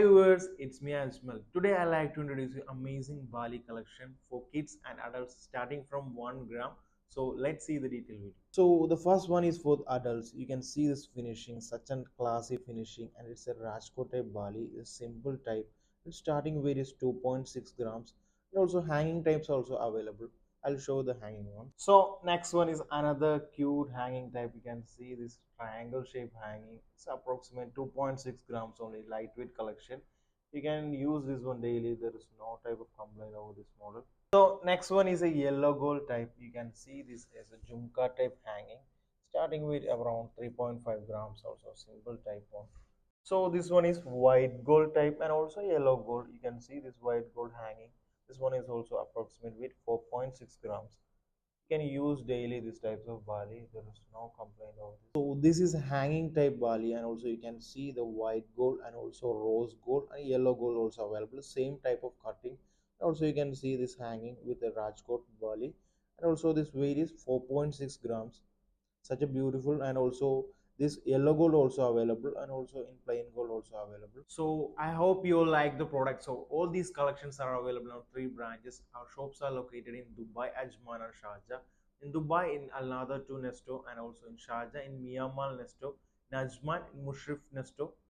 viewers, it's me Ajmal. Today I like to introduce you amazing Bali collection for kids and adults starting from 1 gram. So let's see the detailed video. So the first one is for adults. You can see this finishing, such a classy finishing, and it's a Rajkot type Bali, a simple type. The starting weight is 2.6 grams. And also hanging types also available. I'll show the hanging one. So next one is another cute hanging type. You can see this triangle shape hanging. It's approximate 2.6 grams only, lightweight collection. You can use this one daily. There is no type of complaint over this model. So next one is a yellow gold type. You can see this as a jhumka type hanging, starting with around 3.5 grams. Also simple type one. So this one is white gold type and also yellow gold. You can see this white gold hanging. This one is also approximate with 4.6 grams. You can use daily these types of Bali. There is no complaint of this. So this is hanging type Bali, and also you can see the white gold and also rose gold and yellow gold also available. Same type of cutting. Also you can see this hanging with the Rajkot Bali, and also this weight is 4.6 grams. Such a beautiful, and also this yellow gold also available, and also in plain gold also available. So I hope you all like the product. So all these collections are available on 3 branches. Our shops are located in Dubai, Ajman and Sharjah. In Dubai in Al Nadar 2 Nesto, and also in Sharjah in Miamal Nesto, in Ajman in Mushrif Nesto.